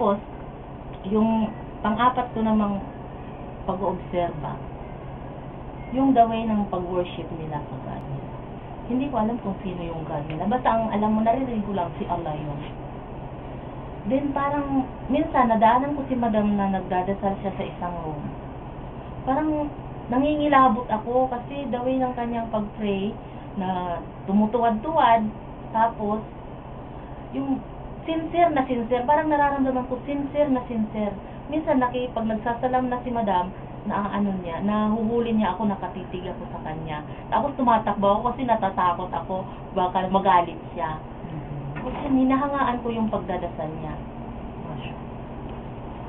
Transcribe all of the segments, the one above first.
Tapos, yung pang-apat ko namang pag-oobserba, yung the way ng pag-worship nila sa God nila. Hindi ko alam kung sino yung God nila. Basta ang alam mo, naririnig ko lang si Allah yun. Then parang, minsan, nadaanan ko si Madam na nagdadasal siya sa isang room. Parang, nangingilabot ako kasi the way ng kanyang pag-pray, na tumutuwad-tuwad, tapos, yung sincere, parang nararamdaman ko, sincere. Minsan, pag nagsasalam na si Madam, nahuhuli niya ako, nakatitig ako sa kanya. Tapos tumatakbo ako kasi natatakot ako, baka magalit siya. Kasi hinahangaan ko yung pagdadasal niya.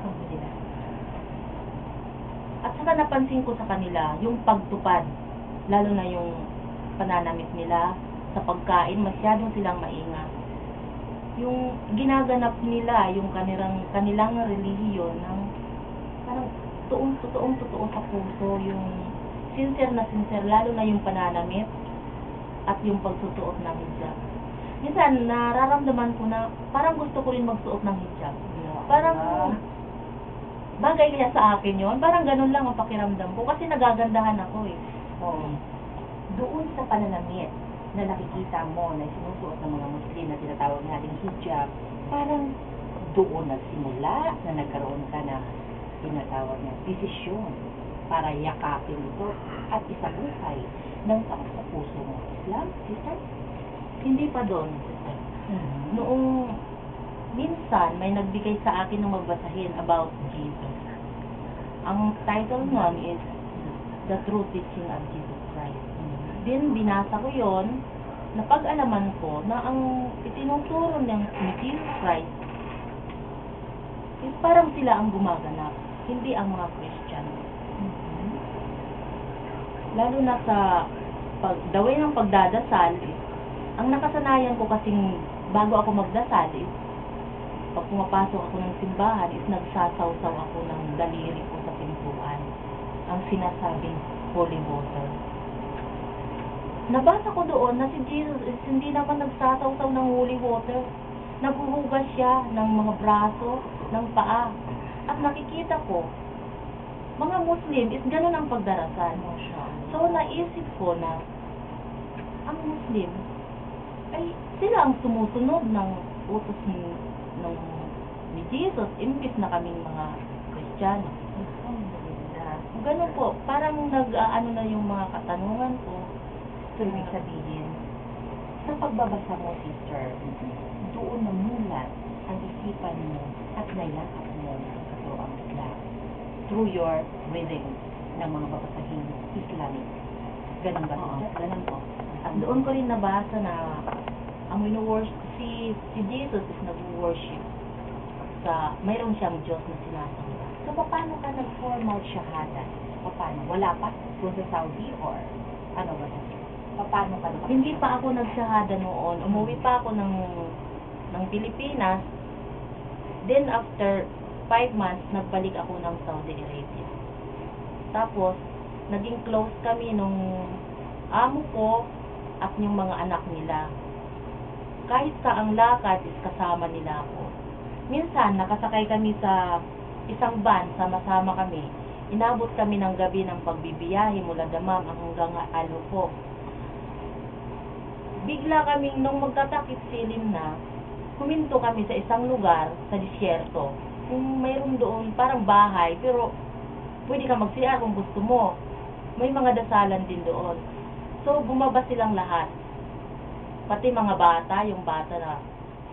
Alhamdulillah. At saka napansin ko sa kanila, yung pagtupad, lalo na yung pananamit nila, sa pagkain, masyadong silang maingat. Yung ginaganap nila, yung kanilang relihiyon, ng parang totoong sa puso, yung sincere, lalo na yung pananamit at yung pagsusuot ng hijab. Minsan, nararamdaman ko na parang gusto ko rin magsuot ng hijab. Parang bagay kaya sa akin yon, parang ganun lang ang pakiramdam ko kasi nagagandahan ako eh. Doon sa pananamit na nakikita mo na sinusuot ng mga Muslim na tinatawag nating hijab, parang doon nagsimula na nagkaroon ka ng tinatawag na desisyon para yakapin ito at isabuhay ng taos sa puso mo. Islam, sister? Hindi pa doon, sister. Noong minsan, may nagbigay sa akin ng magbasahin about Jesus. Ang title nun is The True Teaching of Jesus Christ. Then, binasa ko yon, napag-alaman ko na ang itinuturo ni Jesus Christ is parang sila ang gumaganap, hindi ang mga Christian. Lalo na sa the way ng pagdadasal, ang nakasanayan ko kasing bago ako magdasal is, pag pumapasok ako ng simbahan is nagsasawsaw ako ng daliri ko sa pintuan, ang sinasabing holy water. Nabasa ko doon na si Jesus is hindi naman nagsasawsaw ng holy water. Naghuhugas siya ng mga braso, ng paa. At nakikita ko, mga Muslim is ganun ang pagdarasal. So, naisip ko na ang Muslim ay sila ang sumusunod ng utos ni Jesus, imbis na kaming mga Kristiyano. Ganun po, parang nag-aano na yung mga katanungan ko. So, ibig sabihin, sa pagbabasa mo, sister, doon namulat ang isipan mo at nayakap mo ang katuroang Islam through your reading ng mga babasahing Islamic. Ganun ba, sister? Ganun po. At doon ko rin nabasa na ang si Jesus is nag-worship sa, mayroon siyang Diyos na sinasamba. So, paano ka nag-formal shahada? Paano? Wala pa? Doon sa Saudi or ano ba? Paano ka nag-shahada? Hindi pa ako nag-shahada noon. Umuwi pa ako ng Pilipinas. Then after 5 months, nagbalik ako ng Saudi Arabia. Tapos, naging close kami nung amo ko at yung mga anak nila. Kahit sa ang lakad is kasama nila ako. Minsan, nakasakay kami sa isang van, sama-sama kami. Inabot kami ng gabi ng pagbibiyahe mula Damam hanggang Alupo. Bigla kaming, nung magtatakip silim na, huminto kami sa isang lugar, sa disyerto. Kung mayroon doon, parang bahay, pero pwede ka mag-CR kung gusto mo. May mga dasalan din doon. So, bumaba silang lahat. Pati mga bata, yung bata na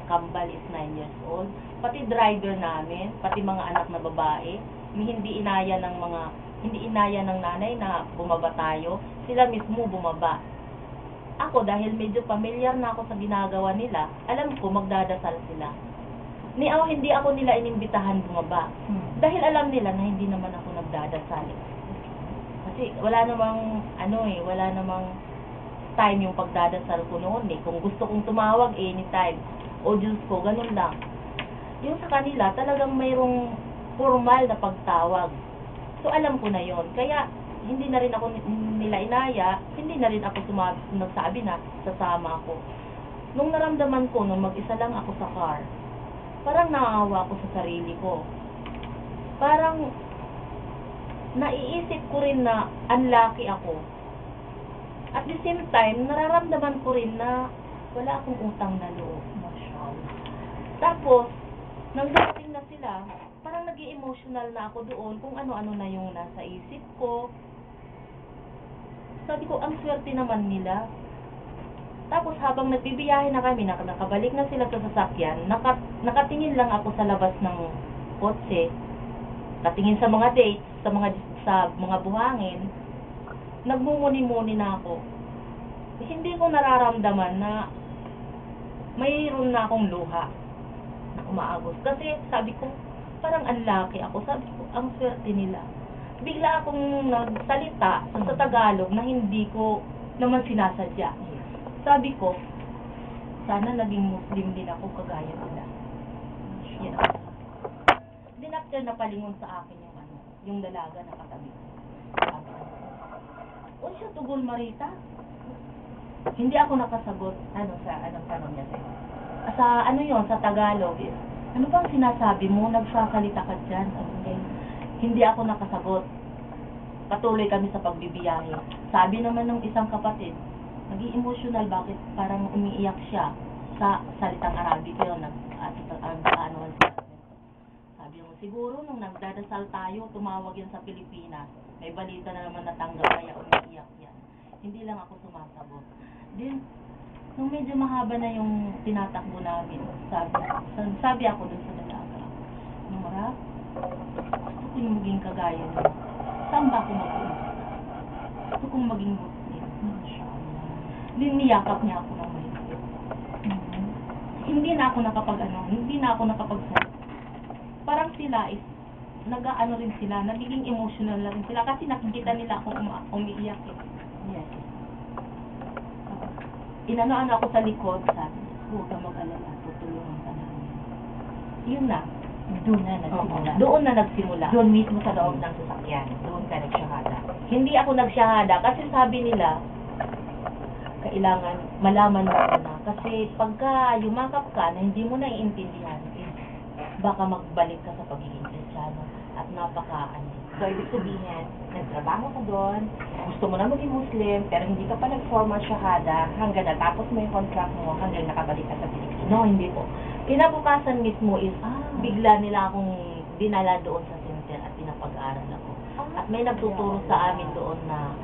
kambal is 9 years old. Pati driver namin, pati mga anak na babae, hindi inaya ng nanay na bumaba tayo. Sila mismo bumaba. Ako, dahil medyo familiar na ako sa ginagawa nila, alam ko magdadasal sila. Hindi ako nila inimbitahan bumaba. Dahil alam nila na hindi naman ako nagdadasal. Kasi wala namang time yung pagdadasal ko noon eh. Kung gusto kong tumawag, anytime. O Diyos ko, ganun lang. Yung sa kanila, talagang mayroong formal na pagtawag. So, alam ko na yon. Kaya, hindi na rin ako nila inaya, hindi na rin ako nagsabi na sasama ako. Nung naramdaman ko, nung mag-isa lang ako sa car, parang naawa ako sa sarili ko. Parang naiisip ko rin na unlucky ako. At the same time, nararamdaman ko rin na wala akong utang na loob. Tapos, nang dating na sila, parang nag-i-emotional na ako doon kung ano-ano na yung nasa isip ko. Sabi ko, ang swerte naman nila. Tapos habang nagbibiyahe na kami, nakabalik na sila sa sasakyan, nakatingin lang ako sa labas ng kotse, nakatingin sa mga dates, sa mga buhangin, nagmumuni-muni na ako. Hindi ko nararamdaman na mayroon na akong luha na umaagos. Kasi sabi ko, parang unlucky ako. Sabi ko, ang swerte nila. Bigla akong nagsalita sa Tagalog na hindi ko naman sinasadya. Sabi ko, sana naging Muslim din ako kagaya nila. Yan ako. Then after napalingon sa akin yung dalaga na katabi. O siya, tugol Marita? Hindi ako nakasagot. Anong tanong niya sa'yo? Sa Tagalog. Ano bang sinasabi mo? Nagsasalita ka dyan. Hindi ako nakasagot. Patuloy kami sa pagbibiyahe. Sabi naman ng isang kapatid, nag-i-emotional, bakit parang umiiyak siya sa salitang Arabic yun, nag-aanoan siya. Sabi mo, siguro nung nagdadasal tayo, tumawag yan sa Pilipinas, may balita na naman natanggap, kaya umiiyak yan. Hindi lang ako sumasagot. Then, nung medyo mahaba na yung tinatakbo namin, sabi ako dun sa dalaga, Nora, gusto ko yung maging kagaya niyo. Saan ba ako mag-uus? Gusto kong maging Muslim. Niyakap niya ako ng mahigpit. Hindi na ako nakapagsalita. Parang sila is, nag-aano rin sila, nagiging emotional na rin sila kasi nakikita nila akong umiiyak eh. Yes. Inanoan ako sa likod, sabi, huwag ka mag-alala, tutulungan ka namin. Yun na. Doon na nagsimula. Doon na nagsimula. Doon mismo sa loob ng sasakyan. Doon ka nagsyahada. Hindi ako nagsyahada kasi sabi nila, kailangan malaman mo na. Kasi pagka yumakap ka na hindi mo naiintindihan, baka magbalik ka sa pagiging Kristiyano at So, ibig sabihin, nagtrabaho ka doon, gusto mo na maging Muslim, pero hindi ka pa nag-formal shahada hanggang natapos mo yung contract mo, hanggang nakabalik ka sa Pilipinas. No, hindi po. Kinabukasan mismo is, bigla nila akong dinala doon sa center at pinapag-aral ako. At may nagtuturo sa amin doon na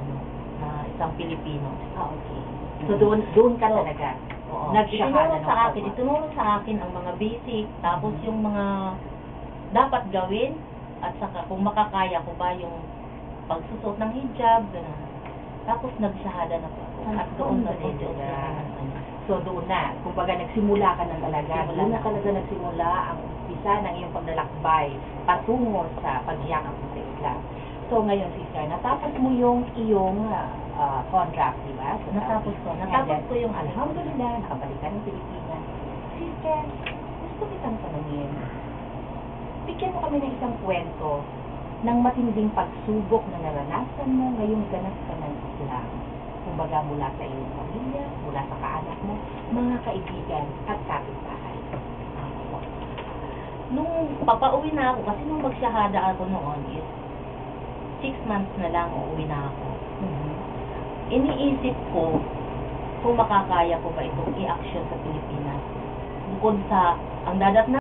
isang Pilipino. Okay. So, doon ka talaga. Oo. Nagshahada Itinuro sa akin ang mga basic, tapos yung mga dapat gawin, at saka kung makakaya ko ba yung pagsusot ng hijab, gano'n. Tapos nagshahada na po ako. At doon na medyo. So, doon na. Kumbaga, nagsimula ka na talaga. Doon na talaga nagsimula ang umpisa ng iyong paglalakbay patungo sa pagyakap mo sa Islam. So, ngayon, sister, natapos mo yung iyong contract, di ba? So, Natapos ko yung alhamdulillah, nakabalik ka ng Pilipinas. Sister, gusto kitang tanungin. Bigyan mo kami ng isang kwento ng matinding pagsubok na naranasan mo ngayong ganap ka ng Islam. Kumbaga mula sa iyong pamilya, mula sa kaanak mo, mga kaibigan at kapitbahay. Nung papauwi na ako, kasi nung magsyahada ako noon is 6 months na lang uuwi na ako. Iniisip ko kung makakaya ko ba itong i-action sa Pilipinas. Bukod sa ang dadat na